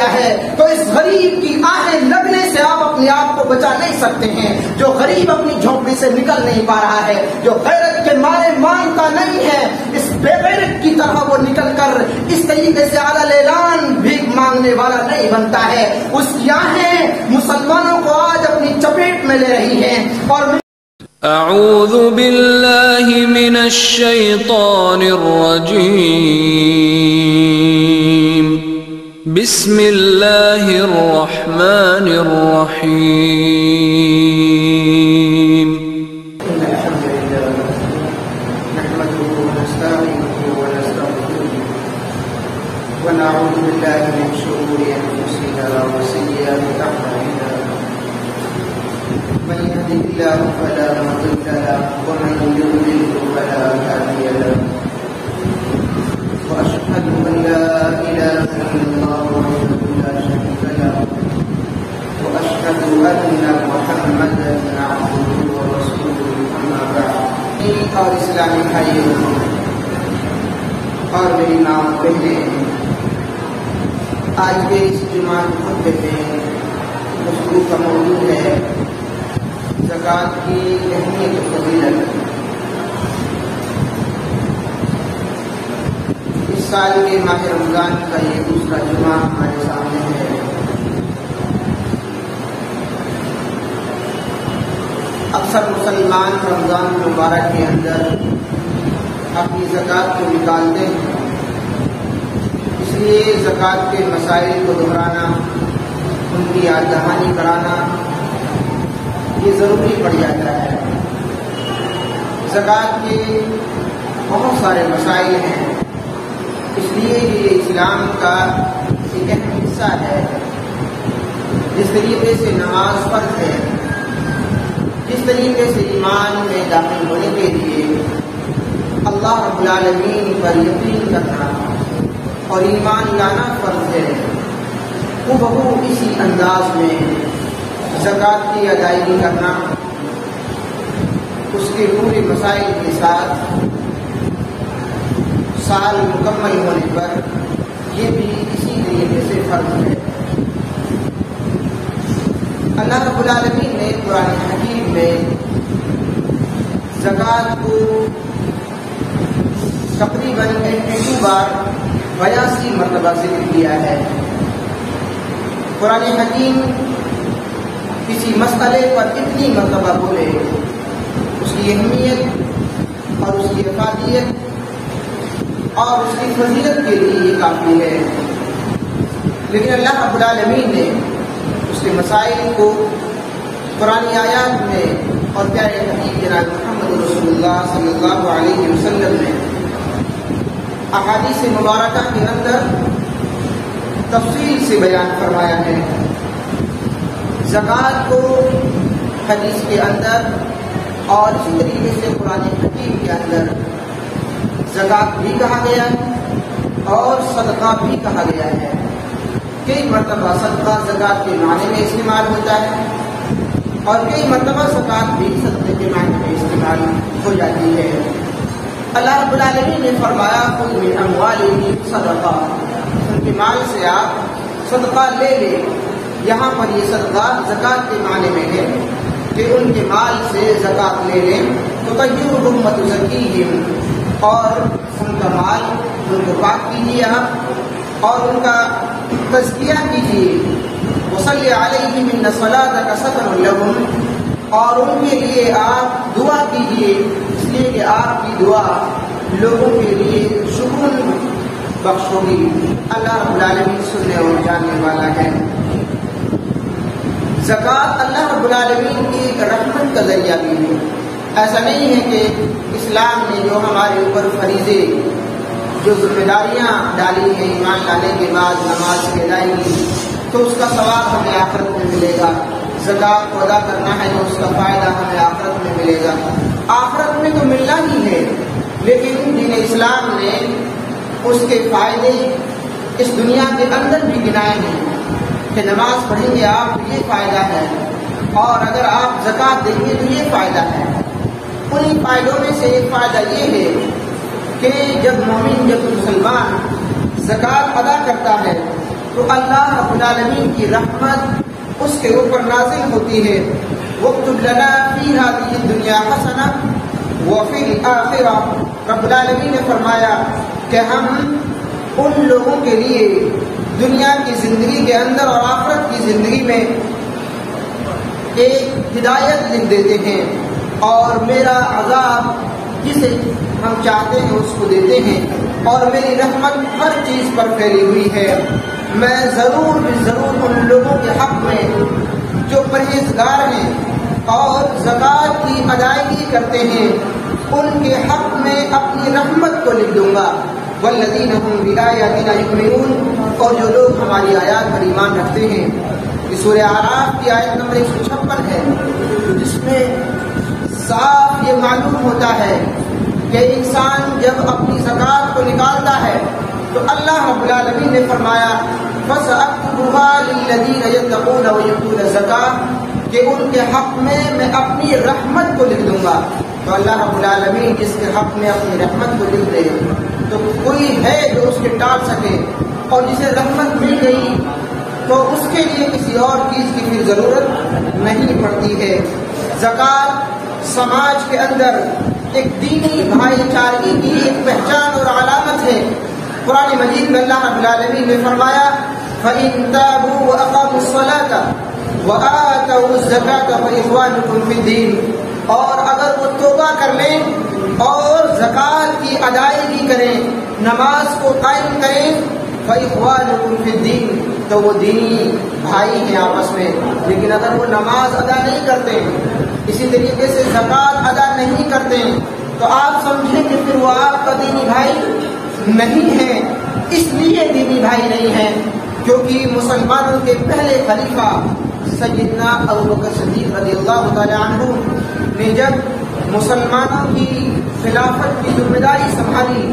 گیا ہے تو اس غریب کی آہیں لگنے سے آپ اپنے آپ کو بچا نہیں سکتے ہیں. جو غریب اپنی جھونپڑی سے نکل نہیں پا رہا ہے, جو غیرت کے مارے مانگتا نہیں ہے, اس بے غیرت کی طرح وہ نکل کر اس طریقے سے اعلیٰ اعلان بھیک مانگنے والا نہیں بنتا ہے. اس کی آہیں مسلمانوں کو آج اپنی چپیٹ میں لے رہی ہیں. اور اعوذ باللہ من الشیطان الرجیم. بسم اللہ الرحمن الرحیم. الحمد للہ نحمده ونستعینه ونستغفره ونعوذ باللہ من شرور انفسنا وسیئات اعمالنا. من يهده الله فلا مضل له ومن يضلل فلا هادي له. واشهد ان لا اله الا الله وحده لا شريك له واشهد ان محمدا عبده ورسوله. اما بعد. اور اسلامی بھائیوں اور میری نام پہلے آج کے اس جمعہ خطبے میں گفتگو کا موضوع ہے زکوٰۃ کی اہمیت و فضیلت. اس سال کے ماہ رمضان کا یہ دوسرا جمعہ ہمارے سامنے ہے. اکثر مسلمان رمضان مبارک کے اندر اپنی زکوٰۃ کو نکالتے ہیں, اس لیے زکوٰۃ کے مسائل کو دہرانا, ان کی یاد دہانی کرانا یہ ضروری پڑ جاتا ہے. زکوٰۃ کے بہت سارے مسائل ہیں, اس لیے یہ اسلام کا ایک اہم حصہ ہے. جس طریقے سے نماز فرض ہے, جس طریقے سے ایمان میں داخل ہونے کے لیے اللہ رب العالمین پر یقین کرنا اور ایمان لانا فرض ہے, وہ بہو اسی انداز میں زکوٰۃ کی ادائیگی کرنا اس کے پورے مسائل کے ساتھ سال مکمل ہونے پر یہ بھی اسی طریقے سے فرض ہے. اللہ رب العالمین نے قرآن حکیم میں زکوٰۃ کو تقریباً 82 بار 82 مرتبہ ذکر کیا ہے. قرآن حکیم کسی مسئلے پر اتنی مرتبہ بولے اس کی اہمیت اور اس کی افادیت اور اس کی فضیلت کے لیے یہ کافی ہے. لیکن اللہ رب العالمین نے اس کے مسائل کو قرآن آیات میں اور پیارے حبیب جناب محمد رسول اللہ صلی اللہ علیہ وسلم نے احادیث مبارکہ کے اندر تفصیل سے بیان فرمایا ہے. زکوٰۃ کو حدیث کے اندر اور اسی طریقے سے قرآن حکیم کے اندر زکوٰۃ بھی کہا گیا ہے اور صدقہ بھی کہا گیا ہے. کئی مرتبہ صدقہ زکوٰۃ کے معنی میں استعمال ہوتا ہے اور کئی مرتبہ زکوٰۃ بھی صدقے کے معنی میں استعمال ہو جاتی ہے. اللہ رب العالمین نے فرمایا خذ من اموالہم صدقہ, ان کے مال سے آپ صدقہ لے لیں. یہاں پر یہ صدقہ زکوٰۃ کے معنی میں ہے کہ ان کے مال سے زکوٰۃ لے لیں تو تطہرہم وتزکیہم, اور ان کا مال ان کو پاک کیجیے آپ اور ان کا تزکیہ کیجیے. وصلی علیہم ان صلاتک سکن لہم, اور ان کے لیے آپ دعا کیجیے اس لیے کہ آپ کی دعا لوگوں کے لیے سکون بخش ہوگی. اللہ رب العالمین سننے اور جاننے والا ہے. زکوٰۃ اللہ رب العالمین کی ایک رحمت کا ذریعہ بھی ہے. ایسا نہیں ہے کہ اسلام نے جو ہمارے اوپر فریضے جو ذمہ داریاں ڈالی ہیں ایمان لانے کے بعد نماز کی ادائیگی, تو اس کا ثواب ہمیں آخرت میں ملے گا. زکوٰۃ کو ادا کرنا ہے تو اس کا فائدہ ہمیں آخرت میں ملے گا. آخرت میں تو ملنا ہی ہے, لیکن دین اسلام نے اس کے فائدے اس دنیا کے اندر بھی گنائے ہیں کہ نماز پڑھیں گے آپ تو یہ فائدہ ہے, اور اگر آپ زکوٰۃ دیں گے تو یہ فائدہ ہے. انہی فائدوں میں سے ایک فائدہ یہ ہے کہ جب مومن, جب مسلمان زکوٰۃ ادا کرتا ہے تو اللہ رب العالمین کی رحمت اس کے اوپر نازل ہوتی ہے. وَاكْتُبْ لَنَا فِي هَذِهِ الدُّنْيَا حَسَنَةً وَفِي الْآخِرَةِ. رب العالمین نے فرمایا کہ ہم ان لوگوں کے لیے دنیا کی زندگی کے اندر اور آخرت کی زندگی میں ایک ہدایت لکھ دیتے ہیں، اور میرا عذاب جسے ہم چاہتے ہیں اس کو دیتے ہیں، اور میری رحمت ہر چیز پر پھیلی ہوئی ہے. میں ضرور ان لوگوں کے حق میں جو پرہیزگار ہیں اور زکوٰۃ کی ادائیگی کرتے ہیں ان کے حق میں اپنی رحمت کو لکھ دوں گا. والذین هم بآیاتنا یؤمنون. اور جو لوگ ہماری آیات پر ایمان رکھتے ہیں. یہ سورہ اعراف کی آیت نمبر 156 ہے، جس میں صاف یہ معلوم ہوتا ہے کہ انسان جب اپنی زکوٰۃ کو نکالتا ہے تو اللہ رب العالمین نے فرمایا فَسَأَكْتُبُهَا لِلَّذِينَ يَتَّقُونَ وَيُؤْتُونَ الزَّكَاةَ، کہ ان کے حق میں اپنی رحمت کو لکھ دوں گا. تو اللہ رب العالمین جس کے حق میں اپنی رحمت کو لکھ دے تو کوئی ہے جو اس کے ٹال سکے، اور جسے رحمت مل گئی تو اس کے لیے کسی اور چیز کی پھر ضرورت نہیں پڑتی ہے. زکوٰۃ سماج کے اندر ایک دینی بھائی چارگی کی ایک پہچان اور علامت ہے. قرآن مجید میں اللہ رب العالمین نے فرمایا فَإِن تَابُوا وَأَقَامُوا الصَّلَاةَ وَآتَوُا الزَّكَاةَ فَإِخْوَانُكُمْ فِي الدِّينِ. اور اگر وہ توبہ کر لیں اور زکوٰۃ کی ادائیگی کریں، نماز کو قائم کریں، فَإِخْوَانُكُمْ فِي الدِّينِ، تو وہ دینی بھائی ہیں آپس میں. لیکن اگر وہ نماز ادا نہیں کرتے، اسی طریقے سے زکوٰۃ ادا نہیں کرتے، تو آپ سمجھیں کہ پھر وہ آپ کا دینی بھائی نہیں ہے. اس لیے دینی بھائی نہیں ہے کیونکہ مسلمانوں کے پہلے خلیفہ سیدنا ابوبکر صدیق رضی اللہ تعالی عنہ نے جب مسلمانوں کی خلافت کی ذمہ داری سنبھالی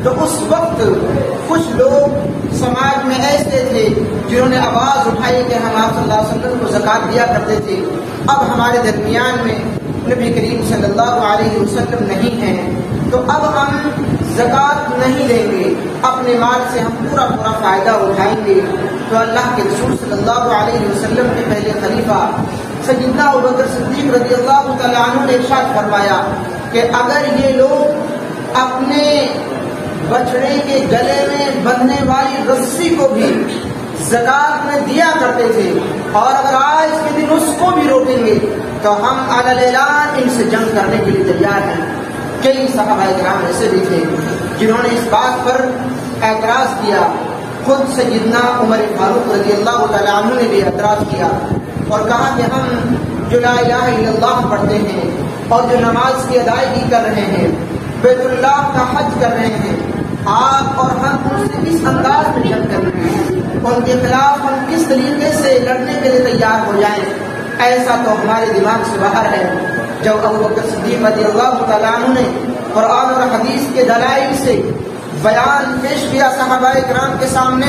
تو اس وقت کچھ لوگ سماج میں ایسے تھے جنہوں نے آواز اٹھائی کہ ہم آپ صلی اللہ علیہ وسلم کو زکوٰۃ دیا کرتے تھے، اب ہمارے درمیان میں نبی کریم صلی اللہ علیہ وسلم نہیں ہیں، تو اب ہم زکوٰۃ نہیں دیں گے، اپنے مال سے ہم پورا فائدہ اٹھائیں گے. تو اللہ کے رسول صلی اللہ علیہ وسلم کے پہلے خلیفہ سیدنا ابوبکر صدیق رضی اللہ تعالیٰ عنہ نے ارشاد فرمایا کہ اگر یہ لوگ اپنے بچڑے کے گلے میں بندھنے والی رسی کو بھی زکوٰۃ میں دیا کرتے تھے اور اگر آج کے دن اس کو بھی روکیں گے تو ہم علی الاعلان ان سے جنگ کرنے کے لیے تیار ہیں. کئی صحابہ کرام ایسے بھی تھے جنہوں نے اس بات پر اعتراض کیا. خود سیدنا عمر فاروق رضی اللہ تعالیٰ عنہ نے بھی اعتراض کیا اور کہا کہ ہم جو لا الہ الا اللہ پڑھتے ہیں اور جو نماز کی ادائیگی کر رہے ہیں، بیت اللہ کا حج کر رہے ہیں، آپ اور ہم ان سے کس انداز میں جنگ کر رہے ہیں، ان کے خلاف ہم کس طریقے سے لڑنے کے لیے تیار ہو جائیں، ایسا تو ہمارے دماغ سے باہر ہے. جب ابوبکر صدیق رضی اللہ تعالیٰ عنہ نے قرآن اور حدیث کے دلائل سے بیان پیش کیا صحابہ کرام کے سامنے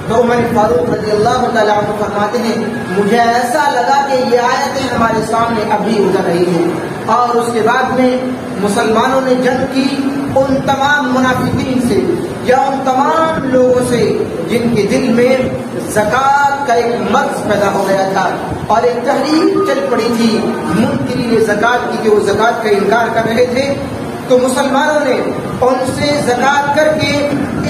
تو عمر فاروق رضی اللہ تعالیٰ عنہ فرماتے ہیں مجھے ایسا لگا کہ یہ آیتیں ہمارے سامنے ابھی اتر رہی ہیں. اور اس کے بعد میں مسلمانوں نے جنگ کی ان تمام منافقین سے یا ان تمام لوگوں سے جن کے دل میں زکوٰۃ کا ایک مرض پیدا ہو گیا تھا اور ایک تحریک چل پڑی تھی منکرین زکوٰۃ کی کہ وہ زکوٰۃ کا انکار کر رہے تھے. تو مسلمانوں نے ان سے زکوٰۃ کر کے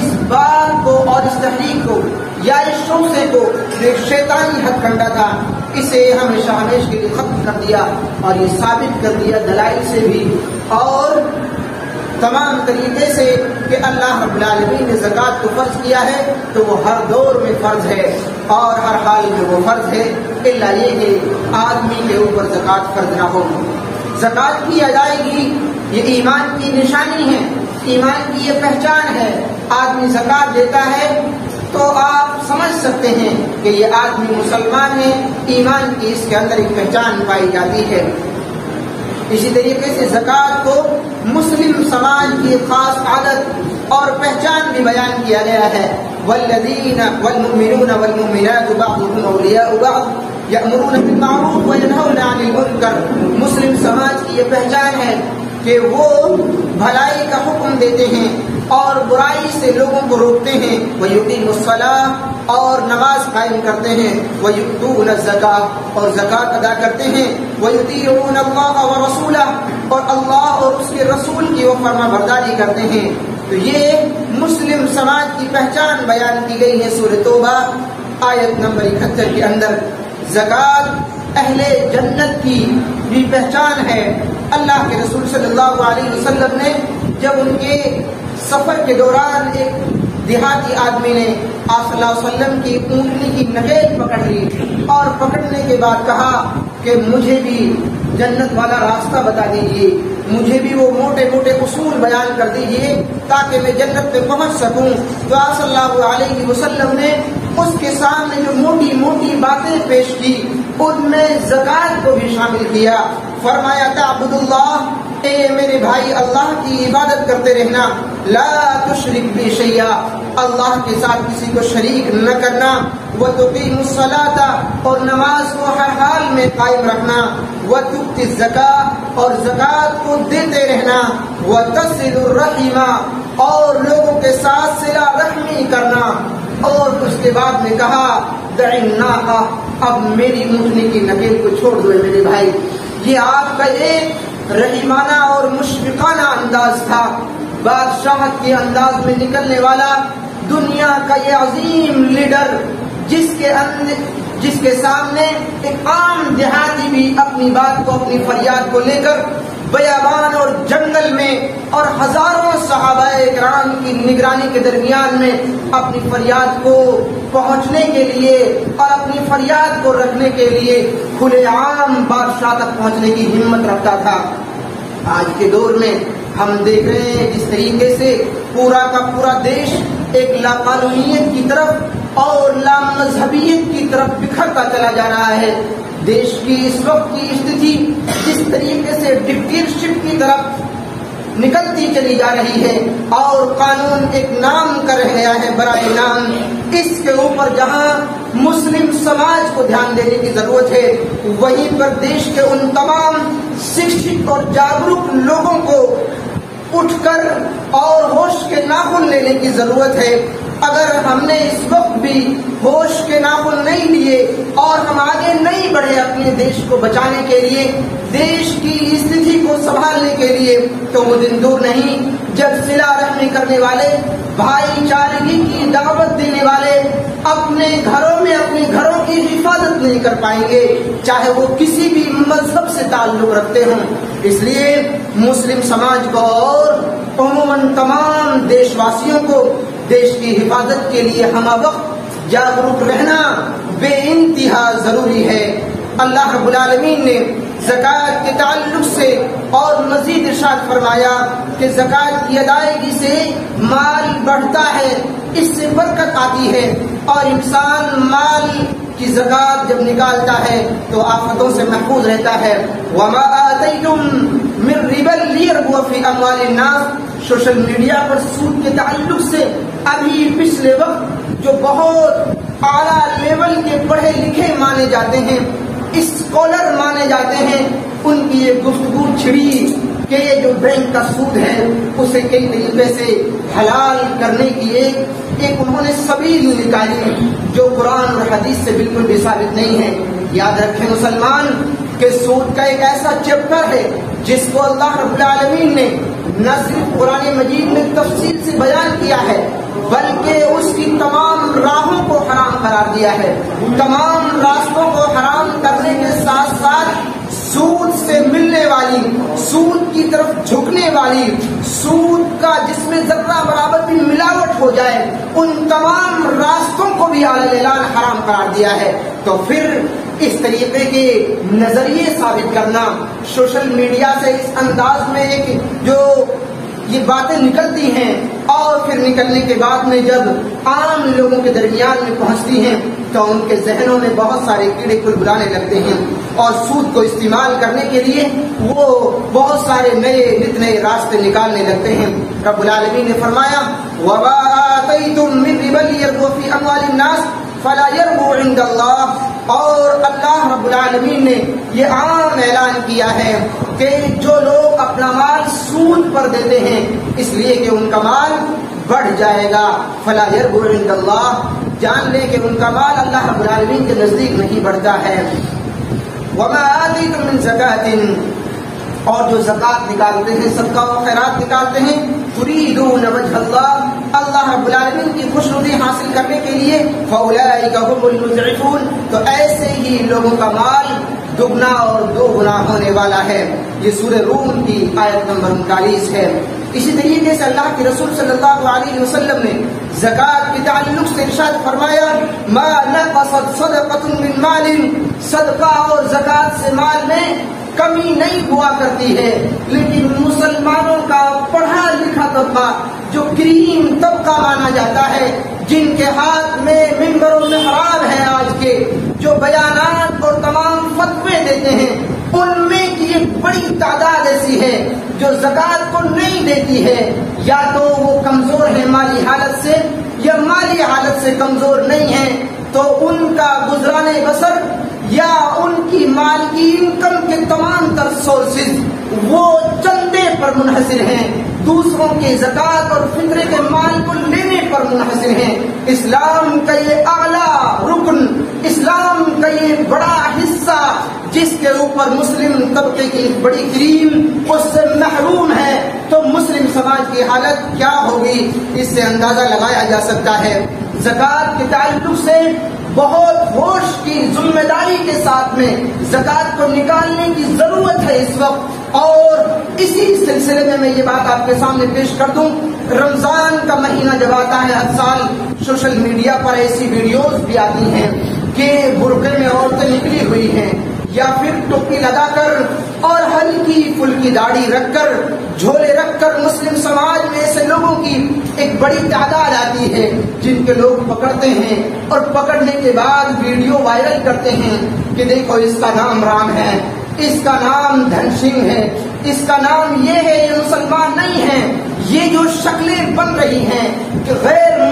اس بات کو اور اس تحریک کو یا اس شوشے کو جو شیطانی ہتھ کنڈا تھا اسے ہمیشہ ہمیشہ کے لیے ختم کر دیا اور یہ ثابت کر دیا دلائل سے بھی اور تمام طریقے سے کہ اللہ رب العالمین نے زکوٰۃ کو فرض کیا ہے تو وہ ہر دور میں فرض ہے اور ہر حال میں وہ فرض ہے الا یہ کہ آدمی کے اوپر زکوٰۃ فرض نہ ہو. زکوٰۃ کی ادائیگی یہ ایمان کی نشانی ہے، ایمان کی یہ پہچان ہے. آدمی زکوٰۃ دیتا ہے تو آپ سمجھ سکتے ہیں کہ یہ آدمی مسلمان ہے، ایمان کی اس کے اندر ایک پہچان پائی جاتی ہے. اسی طریقے سے زکوٰۃ کو مسلم سماج کی خاص عادت اور پہچان بھی بیان کیا گیا ہے. والذین والمؤمنون والمؤمنات بعضهم اولیاء بعض یأمرون بالمعروف وینہون عن المنکر. مسلم سماج کی یہ پہچان ہے کہ وہ بھلائی کا حکم دیتے ہیں اور برائی سے لوگوں کو روکتے ہیں، وَيُقِيمُ الصَّلَاةَ اور نماز قائم کرتے ہیں، وَيُؤْتُونَ الزَّكَاةَ اور زکات ادا کرتے ہیں، وَيُطِيعُونَ اللَّهَ وَرَسُولَهُ اور اللہ اور اس کے رسول کی وہ فرما برداری کرتے ہیں۔ تو یہ مسلم سماج کی پہچان بیان کی گئی ہے سورۃ توبہ آیت نمبر 71 کے اندر۔ زکات اہل جنت کی بھی پہچان ہے۔ اللہ کے رسول صلی اللہ علیہ وسلم نے جب ان کے سفر کے دوران ایک دیہاتی آدمی نے آپ صلی اللہ علیہ وسلم کی اونٹنی کی نگین پکڑ لی اور پکڑنے کے بعد کہا کہ مجھے بھی جنت والا راستہ بتا دیجیے، مجھے بھی وہ موٹے موٹے اصول بیان کر دیجیے تاکہ میں جنت پہ پہنچ سکوں۔ تو آپ صلی اللہ علیہ وسلم نے اس کے سامنے جو موٹی موٹی باتیں پیش کی ان میں زکات کو بھی شامل کیا۔ فرمایا تعبد اللہ، اے میرے بھائی اللہ کی عبادت کرتے رہنا، لا تشرک بی شیئا اللہ کے ساتھ کسی کو شریک نہ کرنا، وتقیم الصلاۃ اور نماز کو ہر حال میں قائم رکھنا، وتؤتی الزکاۃ اور زکات کو دیتے رہنا، وتصل الرحم اور لوگوں کے ساتھ صلہ رحمی کرنا۔ اور اس کے بعد میں کہا دع الناقہ، اب میری اونٹنی کی نکیل کو چھوڑ دو میرے بھائی۔ یہ آپ کا ایک رحیمانہ اور مشفقانہ انداز تھا، بادشاہت کے انداز میں نکلنے والا دنیا کا یہ عظیم لیڈر جس کے سامنے ایک عام دیہاتی بھی اپنی بات کو، اپنی فریاد کو لے کر بیابان اور جنگل میں اور ہزاروں صحابہ کرام کی نگرانی کے درمیان میں اپنی فریاد کو پہنچنے کے لیے اور اپنی فریاد کو رکھنے کے لیے کھلے عام بادشاہ تک پہنچنے کی ہمت رکھتا تھا۔ آج کے دور میں ہم دیکھ رہے ہیں جس طریقے سے پورا کا پورا دیش ایک لاقانونیت کی طرف اور لامذہبیت کی طرف بکھرتا چلا جا رہا ہے۔ دیش کی اس وقت کی استھتی جس طریقے سے ڈکٹیٹرشپ کی طرف نکلتی چلی جا رہی ہے اور قانون ایک نام کا رہ گیا ہے برائے نام، اس کے اوپر جہاں مسلم سماج کو دھیان دینے کی ضرورت ہے وہیں پر دیش کے ان تمام شکشت اور جاگروک لوگوں کو اٹھ کر اور ہوش کے ناخن لینے کی ضرورت ہے۔ اگر ہم نے اس وقت بھی ہوش کے ناخن نہیں لیے اور ہم آگے نہیں بڑھے اپنے دیش کو بچانے کے لیے، دیش کی استھتی کو سنبھالنے کے لیے، تو وہ دن دور نہیں جب صلہ رحمی کرنے والے، بھائی چارگی کی دعوت دینے والے اپنے گھروں میں اپنے گھروں کی حفاظت نہیں کر پائیں گے، چاہے وہ کسی بھی مذہب سے تعلق رکھتے ہوں۔ اس لیے مسلم سماج کو اور عموماً تمام دیش واسیوں کو دیش کی حفاظت کے لیے ہمہ وقت جاگروک رہنا بے انتہا ضروری ہے۔ اللہ رب العالمین نے زکوٰۃ کے تعلق سے اور مزید ارشاد فرمایا کہ زکوٰۃ کی ادائیگی سے مال بڑھتا ہے، اس سے برکت آتی ہے، اور انسان مال کی زکوٰۃ جب نکالتا ہے تو آفتوں سے محفوظ رہتا ہے۔ وما آتیتم من ربا لیربو فی اموال الناس، سوشل میڈیا پر سود کے تعلق سے ابھی پچھلے وقت جو بہت اعلیٰ لیول کے پڑھے لکھے مانے جاتے ہیں، اسکالر مانے جاتے ہیں، ان کی یہ گفتگو چھڑی کہ یہ جو بینک کا سود ہے اسے کئی طریقے سے حلال کرنے کی ایک انہوں نے سبیل نکالی جو قرآن اور حدیث سے بالکل بھی ثابت نہیں ہے۔ یاد رکھیں مسلمان کہ سود کا ایک ایسا چیپٹر ہے جس کو اللہ رب العالمین نے نہ صرف قرآن مجید میں تفصیل سے بیان کیا ہے بلکہ اس کی تمام راہوں کو حرام قرار دیا ہے۔ تمام راستوں کو حرام کرنے کے ساتھ ساتھ سود سے ملنے والی، سود کی طرف جھکنے والی، سود کا جس میں ذرہ برابر بھی ملاوٹ ہو جائے، ان تمام راستوں کو بھی اعلی اعلان حرام قرار دیا ہے۔ تو پھر اس طریقے کے نظریے ثابت کرنا، سوشل میڈیا سے اس انداز میں ایک جو یہ باتیں نکلتی ہیں اور پھر نکلنے کے بعد میں جب عام لوگوں کے درمیان میں پہنچتی ہیں تو ان کے ذہنوں میں بہت سارے کیڑے کلبلانے لگتے ہیں اور سود کو استعمال کرنے کے لیے وہ بہت سارے نئے راستے نکالنے لگتے ہیں۔ رب العالمین نے فرمایا وَمَا آتَيْتُم مِّن رِّبًا لِّيَرْبُوَ فِي أَمْوَالِ النَّاسِ فَلَا يَرْبُو عِندَ اللَّهِ، اور اللہ رب العالمین نے یہ عام اعلان کیا ہے کہ جو لوگ اپنا مال سود پر دیتے ہیں اس لیے کہ ان کا مال بڑھ جائے گا. فلا يربو عند اللہ، جان لیں کہ ان کا مال اللہ رب العالمین کے نزدیک نہیں بڑھتا ہے. وما آتیتم من زکاۃ، اور جو زکات نکالتے ہیں، صدقہ و خیرات نکالتے ہیں، تریدون وجہ اللہ، اللہ رب العالمین کی خوشنودی حاصل کرنے کے لیے، فاولئک هم المضعفون، تو ایسے ہی لوگوں کا مال دگنا اور دو گنا ہونے والا ہے. یہ سورہ روم کی آیت نمبر 39 ہے. اسی طریقے سے اللہ کے رسول صلی اللہ علیہ وسلم نے زکات کے تعلق سے ارشاد فرمایا، ما نقصت صدقۃ من مال، صدقہ اور زکات سے مال میں کمی نہیں ہوا کرتی ہے. لیکن مسلمانوں کا پڑھا لکھا طبقہ، جو کریم طبقہ مانا جاتا ہے، جن کے ہاتھ میں منبر و محراب ہے آج کے، جو بیانات اور تمام فتوے دیتے ہیں، ان میں کی ایک بڑی تعداد ایسی ہے جو زکات کو نہیں دیتی ہے. یا تو وہ کمزور ہے مالی حالت سے، یا مالی حالت سے کمزور نہیں ہے، تو ان کا گزران بسر یا ان کی مال کی انکم کے تمام تر سورسز وہ چندے پر منحصر ہیں، دوسروں کے زکات اور فطرے کے مال کو لینے پر منحصر ہیں. اسلام کا یہ اعلیٰ رکن، اسلام کا یہ بڑا حصہ جس کے اوپر مسلم طبقے کی ایک بڑی کریم اس سے محروم ہے، تو مسلم سماج کی حالت کیا ہوگی، اس سے اندازہ لگایا جا سکتا ہے. زکات کے تعلق سے بہت ہوش کی ذمہ داری کے ساتھ میں زکات کو نکالنے کی ضرورت ہے اس وقت. اور اسی سلسلے میں یہ بات آپ کے سامنے پیش کر دوں، رمضان کا مہینہ جب آتا ہے ہر سال سوشل میڈیا پر ایسی ویڈیوز بھی آتی ہیں کہ برقعے میں عورتیں نکلی ہوئی ہیں، یا پھر ٹوپی لگا کر اور ہلکی پھلکی داڑھی رکھ کر، جھولے رکھ کر مسلم سماج میں ایسے لوگوں کی ایک بڑی تعداد آتی ہے جن کے لوگ پکڑتے ہیں اور پکڑنے کے بعد ویڈیو وائرل کرتے ہیں کہ دیکھو اس کا نام رام ہے، اس کا نام دھن سنگھ ہے، اس کا نام یہ ہے، یہ مسلمان نہیں ہے. یہ جو شکلیں بن رہی ہیں کہ غیر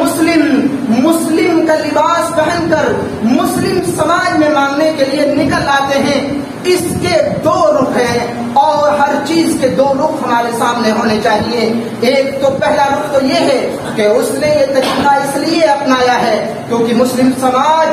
مسلم کا لباس پہن کر مسلم سماج میں مانگنے کے لیے نکل آتے ہیں، اس کے دو رخ ہیں، اور ہر چیز کے دو رخ ہمارے سامنے ہونے چاہیے. ایک تو پہلا رخ تو یہ ہے کہ اس نے یہ طریقہ اس لیے اپنایا ہے کیونکہ مسلم سماج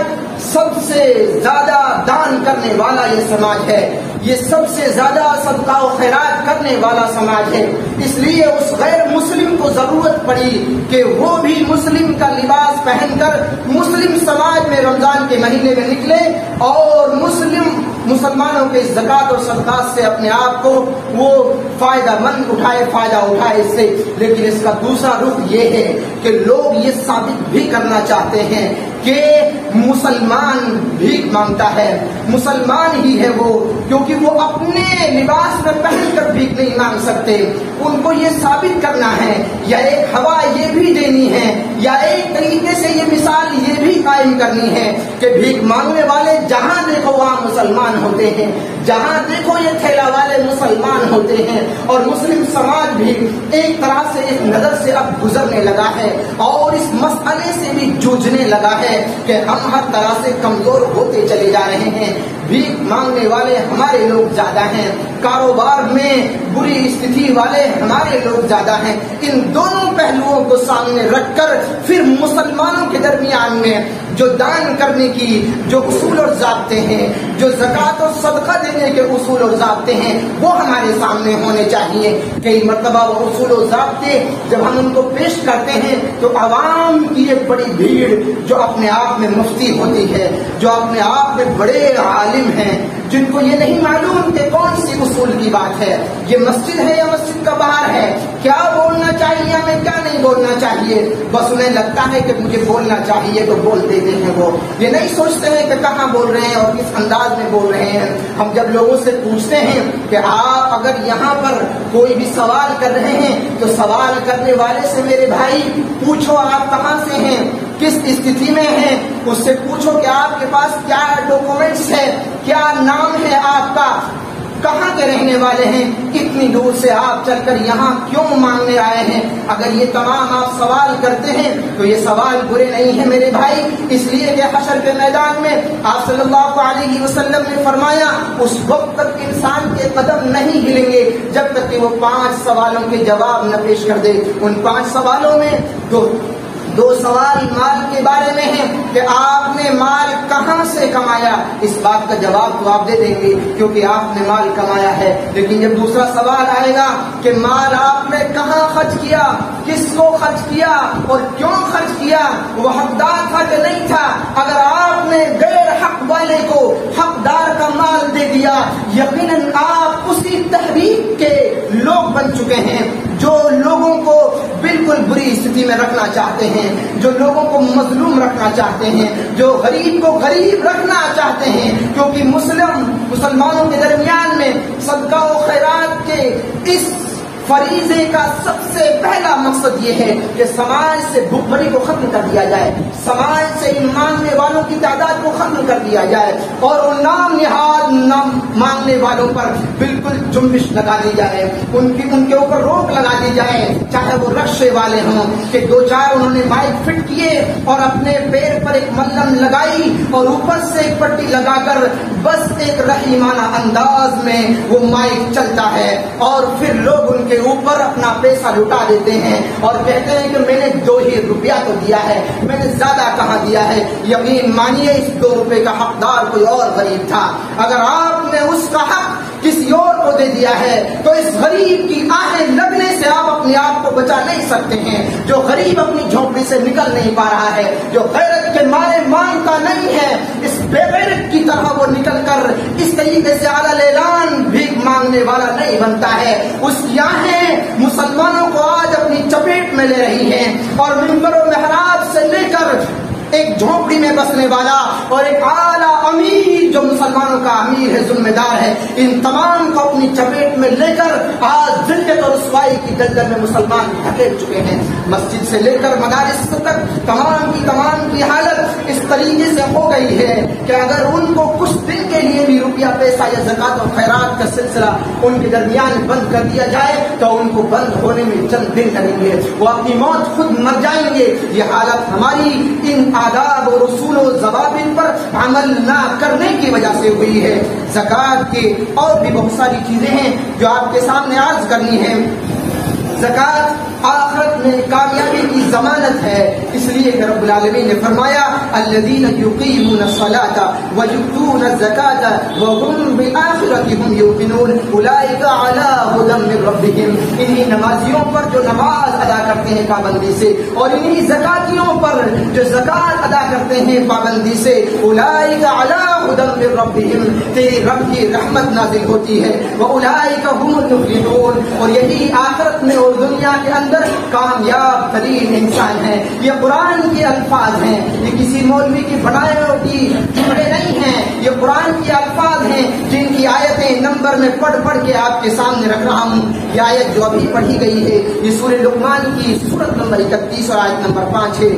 سب سے زیادہ دان کرنے والا یہ سماج ہے، یہ سب سے زیادہ صدقہ و خیرات کرنے والا سماج ہے. اس لیے اس غیر مسلم کو ضرورت پڑی کہ وہ بھی مسلم کا لباس پہن کر مسلم سماج میں رمضان کے مہینے میں نکلے اور مسلمانوں کے زکات اور صدقات سے اپنے آپ کو وہ فائدہ اٹھائے اس سے. لیکن اس کا دوسرا رخ یہ ہے کہ لوگ یہ ثابت بھی کرنا چاہتے ہیں کہ مسلمان بھیک مانگتا ہے، مسلمان ہی ہے وہ، کیونکہ وہ اپنے لباس میں پہن کر بھیک نہیں مانگ سکتے. ان کو یہ ثابت کرنا ہے، یا ایک ہوا یہ بھی دینی ہے، یا ایک طریقے سے یہ مثال یہ بھی قائم کرنی ہے کہ بھیک مانگنے والے جہاں دیکھو وہاں مسلمان ہوتے ہیں، جہاں دیکھو یہ ٹھیلا والے مسلمان ہوتے ہیں. اور مسلم سماج بھی ایک طرح سے ایک نظر سے اب گزرنے لگا ہے اور اس مسئلے سے بھی جوجھنے لگا ہے کہ ہم ہر طرح سے کمزور ہوتے چلے جا رہے ہیں. بھیک مانگنے والے ہمارے لوگ زیادہ ہیں، کاروبار میں بری استھتی والے ہمارے لوگ زیادہ ہیں. ان دونوں پہلوؤں کو سامنے رکھ کر پھر مسلمانوں کے درمیان میں جو دان کرنے کی جو اصول اور ضابطے ہیں، جو زکات اور صدقہ دینے کے اصول اور ضابطے ہیں، وہ ہمارے سامنے ہونے چاہیے. کئی مرتبہ وہ اصول و ضابطے جب ہم ان کو پیش کرتے ہیں تو عوام کی ایک بڑی بھیڑ جو اپنے آپ میں مفتی ہوتی ہے، جو اپنے آپ میں بڑے عالم ہیں، جن کو یہ نہیں معلوم کہ کون سی اصول کی بات ہے، یہ مسجد ہے یا مسجد کا باہر ہے، کیا بولنا چاہیے ہمیں کیا نہیں بولنا چاہیے، بس انہیں لگتا ہے کہ مجھے بولنا چاہیے تو بول دیتے ہیں. وہ یہ نہیں سوچتے ہیں کہ کہاں بول رہے ہیں اور کس انداز میں بول رہے ہیں. ہم جب لوگوں سے پوچھتے ہیں کہ آپ اگر یہاں پر کوئی بھی سوال کر رہے ہیں تو سوال کرنے والے سے میرے بھائی پوچھو آپ کہاں سے ہیں، کس استھتی میں ہیں، اس سے پوچھو کہ آپ کے پاس کیا ڈاکومنٹس ہے، کیا نام ہے آپ کا. کہاں کے رہنے والے ہیں؟ اتنی دور سے آپ چل کر یہاں کیوں مانگنے آئے ہیں؟ اگر یہ تمام آپ سوال کرتے ہیں تو یہ سوال برے نہیں ہیں میرے بھائی، اس لیے کہ حشر کے میدان میں آپ صلی اللہ علیہ وسلم نے فرمایا اس وقت تک انسان کے قدم نہیں ہلیں گے جب تک کہ وہ 5 سوالوں کے جواب نہ پیش کر دے۔ ان 5 سوالوں میں دو سوال مال کے بارے میں ہیں کہ آپ نے مال کہاں سے کمایا، اس بات کا جواب تو آپ دے دیں گے کیونکہ آپ نے مال کمایا ہے، لیکن جب دوسرا سوال آئے گا کہ مال آپ نے کہاں خرچ کیا، کس کو خرچ کیا اور کیوں خرچ کیا، وہ حقدار تھا کہ نہیں تھا، اگر آپ نے غیر حق والے کو حقدار کا مال دے دیا یقیناً آپ اسی تحریک کے لوگ بن چکے ہیں جو لوگوں کو بالکل بری استھتی میں رکھنا چاہتے ہیں، جو لوگوں کو مظلوم رکھنا چاہتے ہیں، جو غریب کو غریب رکھنا چاہتے ہیں، کیونکہ مسلمانوں کے درمیان میں صدقہ و خیرات کے اس فریضے کا سب سے پہلا مقصد یہ ہے کہ سماج سے بھوکمری کو ختم کر دیا جائے، سماج سے ان مانگنے والوں کی تعداد کو ختم کر دیا جائے اور ان نام نہاد مانگنے والوں پر بالکل جنبش لگا دی جائے، ان کے اوپر روک لگا دی جائے، چاہے وہ رکشے والے ہوں کہ 2-4 انہوں نے مائک فٹ کیے اور اپنے پیر پر ایک ملم لگائی اور اوپر سے ایک پٹی لگا کر بس ایک رحیمانہ انداز میں وہ مائک چلتا ہے اور پھر لوگ ان کے اوپر اپنا پیسہ لٹا دیتے ہیں اور کہتے ہیں کہ میں نے 2 ہی روپیہ تو دیا ہے، میں نے زیادہ کہاں دیا ہے۔ یقین مانیے اس 2 روپے کا حقدار کوئی اور غریب تھا، اگر آپ نے اس کا حق کسی اور کو دے دیا ہے تو اس غریب کی آہیں لگنے سے آپ اپنے آپ کو بچا نہیں سکتے ہیں۔ جو غریب اپنی جھونپڑی سے نکل نہیں پا رہا ہے، جو غیرت کے مارے مانگتا نہیں ہے، اس بے غیرت کی طرح وہ نکل کر اس طریقے سے علی اعلان بھیک مانگنے والا نہیں بنتا ہے۔ اس کی آہیں مسلمانوں کو آج اپنی چپیٹ میں لے رہی ہیں اور منبر و محراب سے لے کر ایک جھونپڑی میں بسنے والا اور ایک اعلیٰ امیر جو مسلمانوں کا امیر ہے، ذمہ دار ہے، ان تمام کو اپنی چپیٹ میں لے کر آج ذلت اور رسوائی کی دلدل میں مسلمان دھکیل چکے ہیں۔ مسجد سے لے کر مدارس تک تمام کی حالت اس طریقے سے ہو گئی ہے کہ اگر ان کو کچھ دن کے لیے بھی روپیہ پیسہ یا زکوٰۃ اور خیرات کا سلسلہ ان کے درمیان بند کر دیا جائے تو ان کو بند ہونے میں چند دن لگیں گے، وہ اپنی موت خود مر جائیں گے۔ یہ حالت ہماری ان آداب اور اصول و ضوابط پر عمل نہ کرنے کی وجہ سے ہوئی ہے۔ زکوٰۃ کے اور بھی بہت ساری چیزیں ہیں جو آپ کے سامنے عرض کرنی ہے۔ زکوٰۃ آخرت میں کامیابی کی ضمانت ہے، اس لیے کہ رب العالمین نے فرمایا الذین یقیمون الصلاۃ ویؤتون الزکاۃ وهم بالآخرۃ هم یوقنون اولئک علی ھدی من ربہم، انہی نمازیوں پر جو نماز ادا کرتے ہیں پابندی سے اور انہی زکاتیوں پر جو زکات ادا کرتے ہیں پابندی سے، اولئک علی ھدی من ربہم، تیری رب کی رحمت نازل ہوتی ہے، واولئک هم المفلحون، اور یہی آخرت میں اور دنیا کے اندر کامیاب ترین انسان ہے۔ یہ قرآن کے الفاظ ہیں، یہ کسی مولوی کی بنائے ہوئی جملے نہیں ہیں، یہ قرآن کے الفاظ ہیں جن کی آیتیں نمبر میں پڑھ کے آپ کے سامنے رکھ رہا ہوں۔ یہ آیت جو ابھی پڑھی گئی ہے یہ سورہ لقمان کی سورت نمبر 31 اور آیت نمبر 5 ہے۔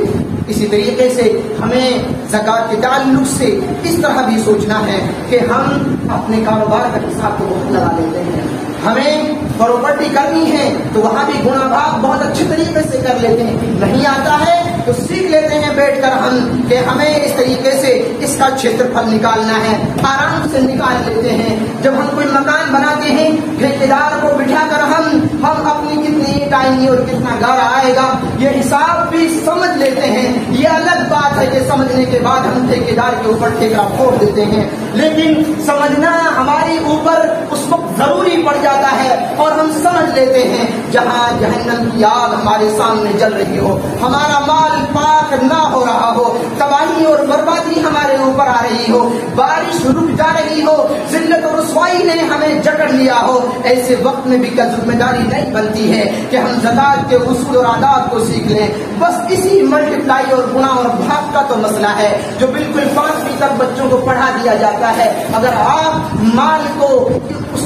اسی طریقے سے ہمیں زکوٰۃ کے تعلق سے اس طرح بھی سوچنا ہے کہ ہم اپنے کاروبار کا حساب کو بہت لگا لیتے ہیں، ہمیں پراپرٹی کرنی ہے تو وہاں بھی گناہ بھاگ بہت اچھے طریقے سے کر لیتے ہیں، نہیں آتا ہے تو سیکھ لیتے ہیں بیٹھ کر ہم کہ ہمیں اس طریقے سے اس کا چھیتر پھل نکالنا ہے، آرام سے نکال لیتے ہیں۔ جب ہم کوئی مکان بناتے ہیں ٹھیکیدار کو بٹھا کر ہم اپنی کتنی اینٹ آئیں گی اور کتنا گارا آئے گا یہ حساب بھی سمجھ لیتے ہیں۔ یہ الگ بات ہے کہ سمجھنے کے بعد ہم ٹھیکیدار کے اوپر ٹھیکا پھوڑ دیتے ہیں، لیکن سمجھنا ہمارے اوپر اس وقت ضروری پڑ جاتا ہے اور ہم سمجھ لیتے ہیں جہاں جہنم کی آگ ہمارے سامنے جل رہی ہو، ہمارا مال پاک نہ ہو رہا ہو، تباہی اور بربادی ہمارے اوپر آ رہی ہو، بارش رک جا رہی ہو، ذلت اور رسوائی نے ہمیں جکڑ لیا ہو، ایسے وقت میں بھی کیا ذمہ داری نہیں بنتی ہے کہ ہم زکوٰۃ کے اصول اور آداب کو سیکھ لیں؟ بس اسی ملٹیپلائی اور گناہ اور بھاگ کا تو مسئلہ ہے جو بالکل 5ویں تک بچوں کو پڑھا دیا جاتا ہے۔ اگر آپ مال کو اس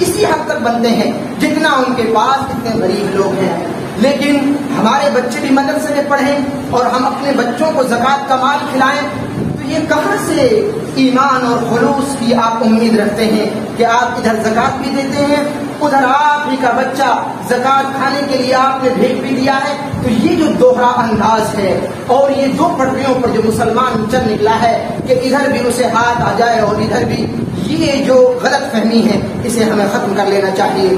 اسی حد تک بنتے ہیں جتنا ان کے پاس اتنے غریب لوگ ہیں. لیکن ہمارے بچے بھی مدرسے میں پڑھیں اور ہم اپنے بچوں کو زکوٰۃ کا مال کھلائیں، تو یہ کہاں سے ایمان اور خلوص کی آپ امید رکھتے ہیں کہ آپ ادھر زکوٰۃ بھی دیتے ہیں، ادھر آپ ہی کا بچہ زکوٰۃ کھانے کے لیے آپ نے بھیج بھی دیا ہے؟ تو یہ جو دوہرا انداز ہے اور یہ دو پٹریوں پر جو مسلمان چل نکلا ہے کہ ادھر بھی اسے ہاتھ آ جائے اور ادھر بھی، یہ جو غلط فہمی ہے اسے ہمیں ختم کر لینا چاہیے.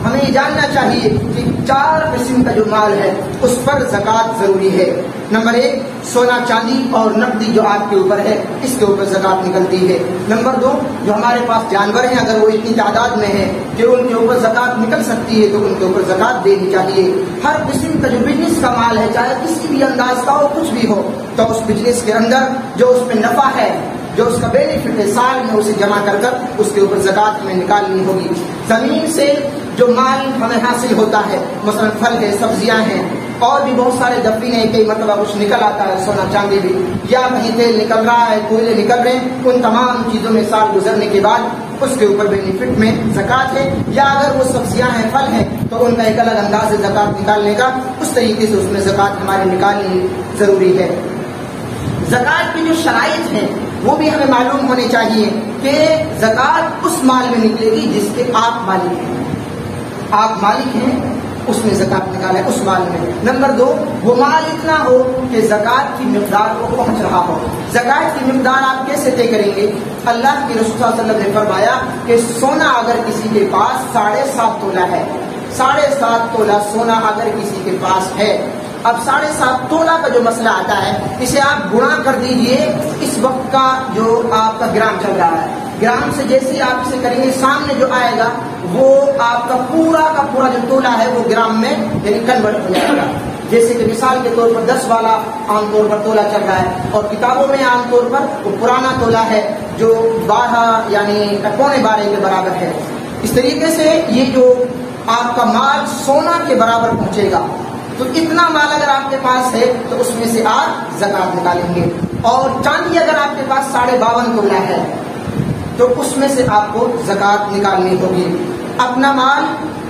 ہمیں یہ جاننا چاہیے کہ 4 قسم کا جو مال ہے اس پر زکوٰۃ ضروری ہے. نمبر 1 سونا چاندی اور نقدی جو آپ کے اوپر ہے اس کے اوپر زکوٰۃ نکلتی ہے. نمبر 2 جو ہمارے پاس جانور ہیں اگر وہ اتنی تعداد میں ہے کہ ان کے اوپر زکوٰۃ نکل سکتی ہے تو ان کے اوپر زکوٰۃ دینی چاہیے. ہر قسم کا جو بزنس کا مال ہے چاہے کسی بھی انداز کا ہو کچھ بھی ہو تو اس بزنس کے اندر جو اس میں نفع ہے جو اس کا بینیفٹ ہے سال میں اسے جمع کر اس کے اوپر زکوٰۃ ہمیں نکالنی ہوگی. زمین سے جو مال ہمیں حاصل ہوتا ہے مثلا پھل ہے سبزیاں ہیں اور بھی بہت سارے دفینے ہیں، کئی مرتبہ کچھ نکل آتا ہے سونا چاندی بھی، یا کہیں تیل نکل رہا ہے کوئلے نکل رہے ہیں، ان تمام چیزوں میں سال گزرنے کے بعد اس کے اوپر بینیفٹ میں زکوٰۃ ہے. یا اگر وہ سبزیاں ہیں پھل ہیں تو ان کا ایک الگ انداز ہے زکوٰۃ نکالنے کا، اس طریقے سے اس میں زکوٰۃ ہماری نکالنی ضروری ہے. زکوٰۃ کی جو شرائط ہیں وہ بھی ہمیں معلوم ہونے چاہیے کہ زکوٰۃ اس مال میں نکلے گی جس کے آپ مالک ہیں. آپ مالک ہیں اس میں زکوٰۃ نکالیں اس مال میں. نمبر 2 وہ مال اتنا ہو کہ زکوٰۃ کی مقدار کو پہنچ رہا ہو. زکوٰۃ کی مقدار آپ کیسے طے کریں گے؟ اللہ کے رسول صلی اللہ علیہ وسلم نے فرمایا کہ سونا اگر کسی کے پاس 7.5 تولہ ہے، 7.5 تولہ سونا اگر کسی کے پاس ہے، اب 7.5 تولہ کا جو مسئلہ آتا ہے اسے آپ گنا کر دیجئے اس وقت کا جو آپ کا گرام چل رہا ہے. گرام سے جیسے آپ اسے کریں گے سامنے جو آئے گا وہ آپ کا پورا جو تولہ ہے وہ گرام میں یعنی کنورٹ ہو جائے گا. جیسے کہ مثال کے طور پر 10 والا عام طور پر تولہ چل رہا ہے اور کتابوں میں عام طور پر وہ پرانا تولہ ہے جو 12 یعنی 12.25 کے برابر ہے. اس طریقے سے یہ جو آپ کا مال سونا کے برابر پہنچے گا. تو اتنا مال اگر آپ کے پاس ہے تو اس میں سے آپ زکوٰۃ نکالیں گے. اور چاندی اگر آپ کے پاس 52.5 تولہ ہے تو اس میں سے آپ کو زکوٰۃ نکالنی ہوگی. اپنا مال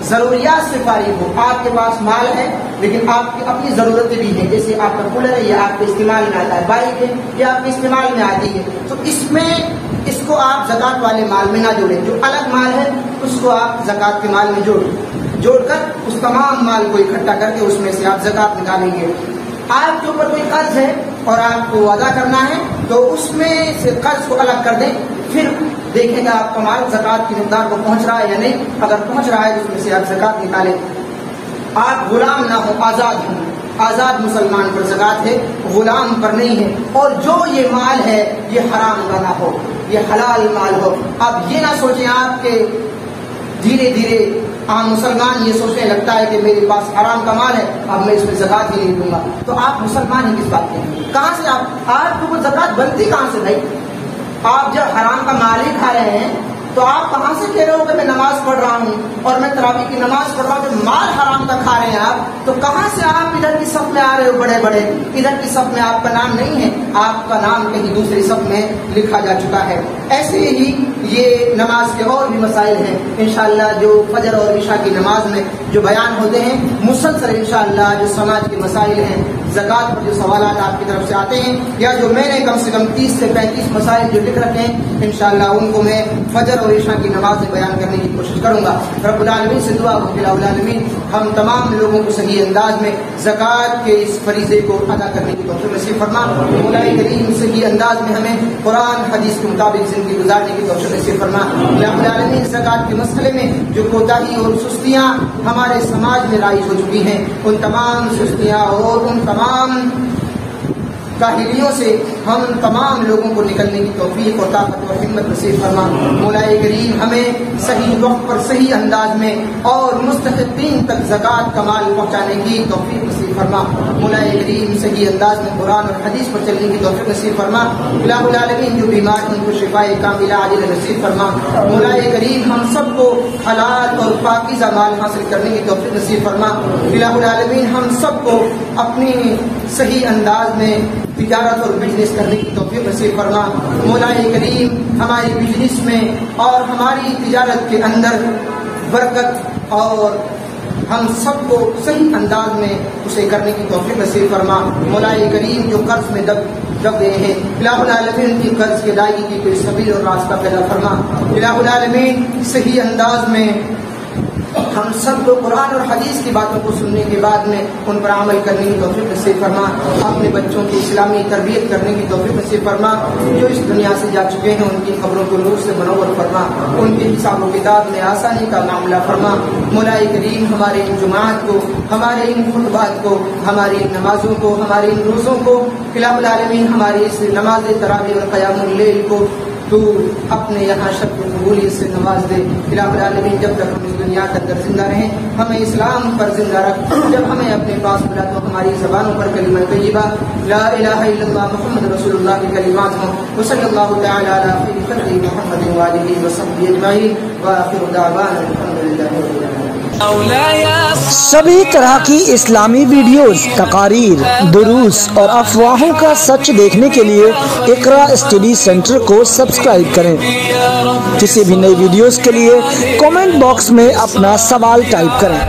ضروریات سے فارغ ہو. آپ کے پاس مال ہے لیکن آپ کی اپنی ضرورتیں بھی ہیں، جیسے آپ کا کولر ہے یہ آپ کے استعمال میں آتا ہے، بائک ہے یہ آپ کے استعمال میں آتی ہے، تو اس کو آپ زکوٰۃ والے مال میں نہ جوڑیں. جو الگ مال ہے اس کو آپ زکوٰۃ کے مال میں جوڑ کر اس تمام مال کو اکٹھا کر کے اس میں سے آپ زکوٰۃ نکالیں گے. آپ کے اوپر کوئی قرض ہے اور آپ کو ادا کرنا ہے تو اس میں سے قرض کو الگ کر دیں، پھر دیکھیں گا آپ کا مال زکوٰۃ کی مقدار کو پہنچ رہا ہے یا نہیں. اگر پہنچ رہا ہے تو اس میں سے آپ زکوٰۃ نکالیں. آپ غلام نہ ہو، آزاد ہوں. آزاد مسلمان پر زکوٰۃ ہے، غلام پر نہیں ہے. اور جو یہ مال ہے یہ حرام کا نہ ہو، یہ حلال مال ہو. اب یہ نہ سوچیں آپ کے دھیرے دھیرے عام مسلمان یہ سوچنے لگتا ہے کہ میرے پاس حرام کا مال ہے اب میں اس میں زکوٰۃ ہی نہیں دوں گا. تو آپ مسلمان ہی کس بات کے ہیں؟ کہاں سے آپ کو زکوٰۃ بنتی کہاں سے بھائی؟ آپ جب حرام کا مال ہی کھا رہے ہیں تو آپ کہاں سے کہہ رہے ہو کہ میں نماز پڑھ رہا ہوں اور میں تراویح کی نماز پڑھ رہا ہوں؟ جب مال حرام کا کھا رہے ہیں آپ تو کہاں سے آپ ادھر کی صف میں آ رہے ہو؟ بڑے ادھر کی صف میں آپ کا نام نہیں ہے، آپ کا نام کہیں دوسری صف میں لکھا جا چکا ہے. ایسے ہی یہ نماز کے اور بھی مسائل ہیں انشاءاللہ جو فجر اور عشاء کی نماز میں جو بیان ہوتے ہیں. مسلسل انشاءاللہ جو سماج کے مسائل ہیں، زکوٰۃ پر جو سوالات آپ کی طرف سے آتے ہیں یا جو میں نے کم سے کم 30 سے 35 مسائل جو لکھ رکھے ہیں انشاءاللہ ان کو میں فجر اور عشاء کی نماز میں بیان کرنے کی کوشش کروں گا. رب العالمین سے دعا رب العالمین ہم تمام لوگوں کو صحیح انداز میں زکوٰۃ کے اس فریضے کو ادا کرنے کی توفیق نصیب فرما. مولا کریم صحیح انداز میں ہمیں قرآن حدیث کے مطابق زندگی گزارنے کی توفیق نصیب فرما. رب العالمین زکوٰۃ کے مسئلے میں جو کوتاہی اور سستیاں ہمارے سماج میں رائج ہو چکی ہیں ان تمام سستیاں اور ان تمام کاہلیوں سے ہم تمام لوگوں کو نکلنے کی توفیق اور طاقت اور ہمت نصیب فرما. مولا کریم ہمیں صحیح وقت پر صحیح انداز میں اور مستحقین تک زکوٰۃ کا مال پہنچانے کی توفیق نصیب نصیب فرما، مولا کریم صحیح انداز میں قرآن اور حدیث پر چلنے کی توفیق نصیب فرما، الہ العالمین جو بیمار ہیں ان کو شفاء کاملہ عاجلہ نصیب فرما، مولا کریم ہم سب کو حلال اور پاکیزہ مال حاصل کرنے کی توفیق نصیب فرما، الہ العالمین ہم سب کو اپنی صحیح انداز میں تجارت اور بزنس کرنے کی توفیق نصیب فرما، مولا کریم ہماری بزنس میں اور ہماری تجارت کے اندر برکت اور ہم سب کو صحیح انداز میں اسے کرنے کی توفیق نصیب فرما، مولا کریم جو قرض میں دب گئے ہیں الہ العالمین کی قرض کی ادائیگی کی کوئی سبیل اور راستہ پیدا فرما، الہ العالمین صحیح انداز میں ہم سب کو قرآن اور حدیث کی باتوں کو سننے کے بعد میں ان پر عمل کرنے کی توفیق نصیب فرما، اپنے بچوں کی اسلامی تربیت کرنے کی توفیق نصیب فرما، جو اس دنیا سے جا چکے ہیں ان کی قبروں کو نور سے منور فرما، ان کے حساب و کتاب میں آسانی کا معاملہ فرما، مولا کریم ہمارے ان جماعت کو، ہمارے ان خطبات کو، ہماری ان نمازوں کو، ہماری ان روزوں کو، الہ العالمین ہماری اس نماز تراویح اور قیام اللیل کو تو اپنے یہاں شب کو قبولیت سے نواز دے، الہ العالمین جب تک ہم اس دنیا کے اندر زندہ رہیں ہمیں اسلام پر زندہ رکھ، جب ہمیں اپنے پاس بلا تو ہماری زبانوں پر کلمہ طیبہ لا الہ الا اللہ محمد رسول اللہ کی کلمات ہوں، وصلی اللہ تعالی علی خیر خلقہ محمد وآلہ وصحبہ اجمعین، وآخر دعوانا الحمدللہ رب العالمین۔ سبھی طرح کی اسلامی ویڈیوز، تقاریر، دروس اور افواہوں کا سچ دیکھنے کے لیے اقرا اسٹڈی سینٹر کو سبسکرائب کریں۔ کسی بھی نئی ویڈیوز کے لیے کامنٹ باکس میں اپنا سوال ٹائپ کریں۔